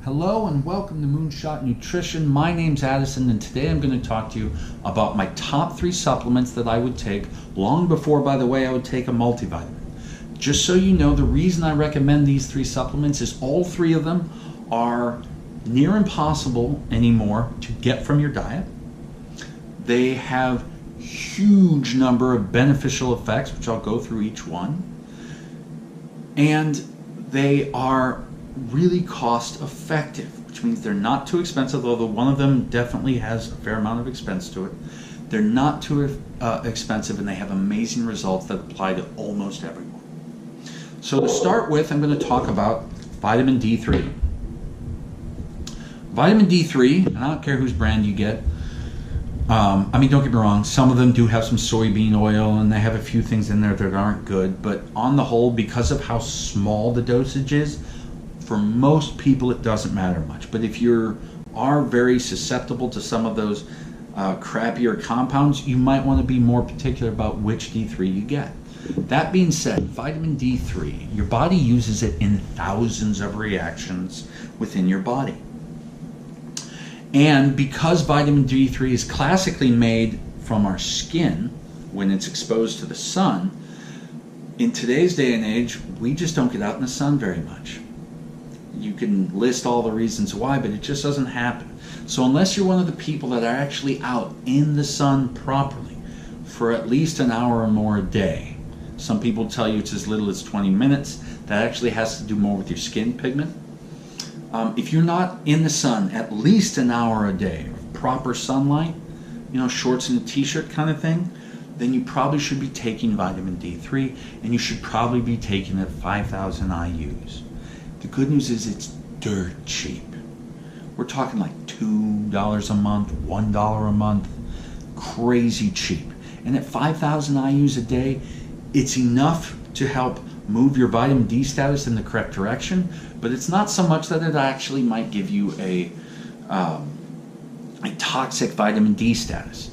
Hello and welcome to Moonshot Nutrition. My name's Addison and today I'm going to talk to you about my top 3 supplements that I would take long before, by the way, I would take a multivitamin. Just so you know, the reason I recommend these 3 supplements is all 3 of them are near impossible anymore to get from your diet. They have huge number of beneficial effects, which I'll go through each one. And they are really cost effective, which means they're not too expensive, although one of them definitely has a fair amount of expense to it. They're not too expensive, and they have amazing results that apply to almost everyone. So to start with, I'm going to talk about vitamin D3. Vitamin D3, and I don't care whose brand you get. Don't get me wrong, some of them do have some soybean oil and they have a few things in there that aren't good, but on the whole, because of how small the dosage is, for most people it doesn't matter much. But if you are very susceptible to some of those crappier compounds, you might want to be more particular about which D3 you get. That being said, vitamin D3, your body uses it in thousands of reactions within your body. And because vitamin D3 is classically made from our skin when it's exposed to the sun, in today's day and age, we just don't get out in the sun very much. You can list all the reasons why, but it just doesn't happen. So unless you're one of the people that are actually out in the sun properly for at least an hour or more a day, some people tell you it's as little as 20 minutes. That actually has to do more with your skin pigment. If you're not in the sun at least an hour a day of proper sunlight, shorts and a t-shirt kind of thing, then you probably should be taking vitamin D3, and you should probably be taking it 5,000 IUs. The good news is it's dirt cheap. We're talking like $2 a month, $1 a month, crazy cheap. And at 5,000 IUs a day, it's enough to help move your vitamin D status in the correct direction, but it's not so much that it actually might give you a toxic vitamin D status.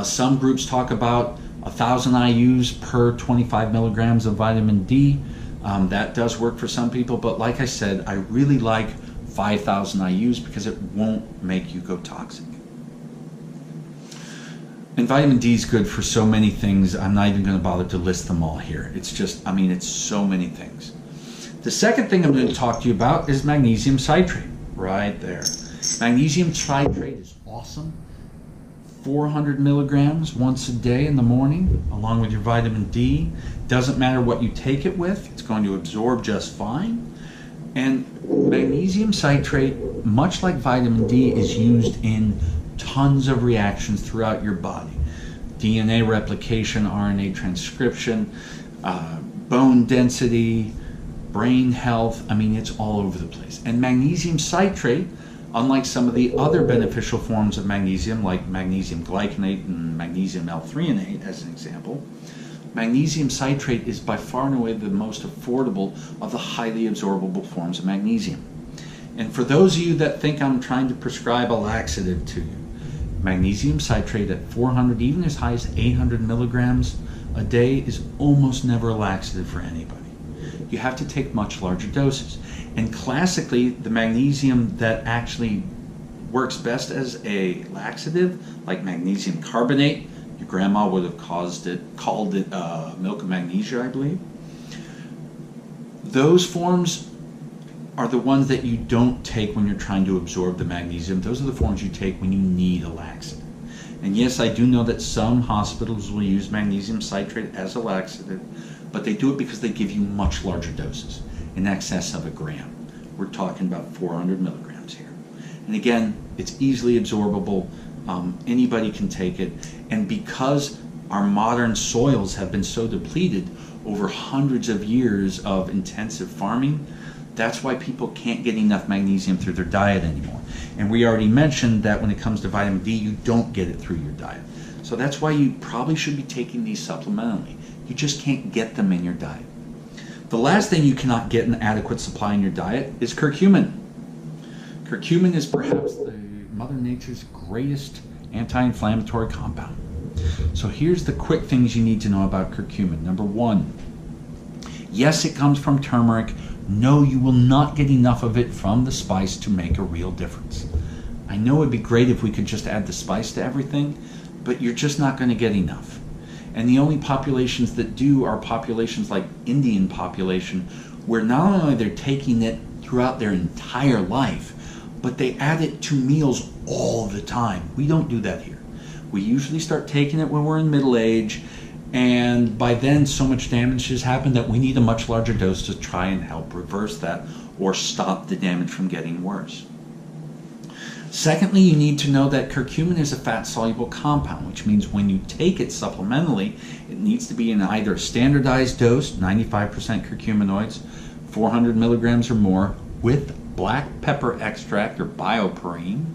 Some groups talk about 1,000 IUs per 25 milligrams of vitamin D. That does work for some people, but like I said, I really like 5,000 IUs because it won't make you go toxic. And vitamin D is good for so many things. I'm not even going to bother to list them all here. It's just, it's so many things. The second thing I'm going to talk to you about is magnesium citrate, right there. Magnesium citrate is awesome. 400 milligrams once a day in the morning, along with your vitamin D. Doesn't matter what you take it with, it's going to absorb just fine. And magnesium citrate, much like vitamin D, is used in tons of reactions throughout your body. DNA replication, RNA transcription, bone density, brain health. It's all over the place. And magnesium citrate, unlike some of the other beneficial forms of magnesium, like magnesium glycinate and magnesium L-threonate as an example, magnesium citrate is by far and away the most affordable of the highly absorbable forms of magnesium. And for those of you that think I'm trying to prescribe a laxative to you, magnesium citrate at 400, even as high as 800 milligrams a day is almost never a laxative for anybody. You have to take much larger doses. And classically, the magnesium that actually works best as a laxative, like magnesium carbonate, your grandma would have called it milk of magnesia, I believe. Those forms are the ones that you don't take when you're trying to absorb the magnesium. Those are the forms you take when you need a laxative. And yes, I do know that some hospitals will use magnesium citrate as a laxative, but they do it because they give you much larger doses, in excess of a gram. We're talking about 400 milligrams here. And again, it's easily absorbable. Anybody can take it. And because our modern soils have been so depleted over hundreds of years of intensive farming, that's why people can't get enough magnesium through their diet anymore. And we already mentioned that when it comes to vitamin D, you don't get it through your diet. So that's why you probably should be taking these supplementally. You just can't get them in your diet. The last thing you cannot get an adequate supply in your diet is curcumin. Curcumin is perhaps Mother Nature's greatest anti-inflammatory compound. So here's the quick things you need to know about curcumin. Number one, yes, it comes from turmeric. No, you will not get enough of it from the spice to make a real difference. I know it'd be great if we could just add the spice to everything, but you're just not going to get enough. And the only populations that do are populations like Indian population, where not only they're taking it throughout their entire life, but they add it to meals all the time. We don't do that here. We usually start taking it when we're in middle age, and by then so much damage has happened that we need a much larger dose to try and help reverse that or stop the damage from getting worse. Secondly, you need to know that curcumin is a fat-soluble compound, which means when you take it supplementally, it needs to be in either a standardized dose, 95% curcuminoids, 400 milligrams or more, with black pepper extract or bioperine.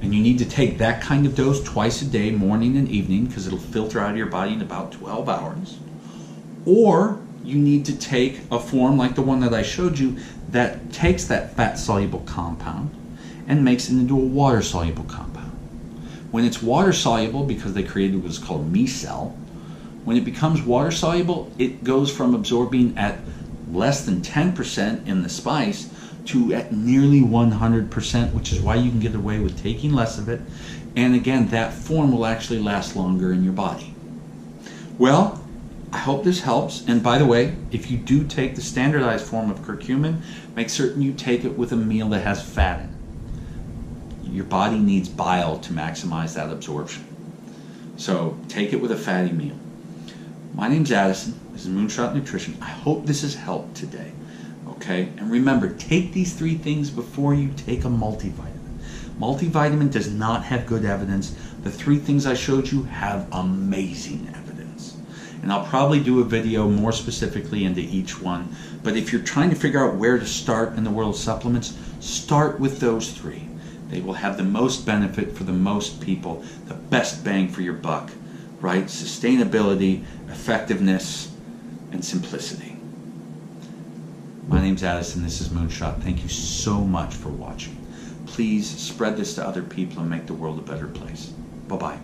And you need to take that kind of dose twice a day, morning and evening, because it'll filter out of your body in about 12 hours. Or you need to take a form like the one that I showed you that takes that fat-soluble compound and makes it into a water-soluble compound. When it's water-soluble, because they created what's called micelle, when it becomes water-soluble, it goes from absorbing at less than 10% in the spice to at nearly 100%, which is why you can get away with taking less of it. And again, that form will actually last longer in your body. Well, I hope this helps. And by the way, if you do take the standardized form of curcumin, make certain you take it with a meal that has fat in it. Your body needs bile to maximize that absorption. So take it with a fatty meal. My name's Addison. This is Moonshot Nutrition. I hope this has helped today. Okay? And remember, take these 3 things before you take a multivitamin. Multivitamin does not have good evidence. The 3 things I showed you have amazing evidence. And I'll probably do a video more specifically into each one. But if you're trying to figure out where to start in the world of supplements, start with those 3. They will have the most benefit for the most people, the best bang for your buck, right? Sustainability, effectiveness, and simplicity. My name's Addison. This is Moonshot. Thank you so much for watching. Please spread this to other people and make the world a better place. Bye-bye.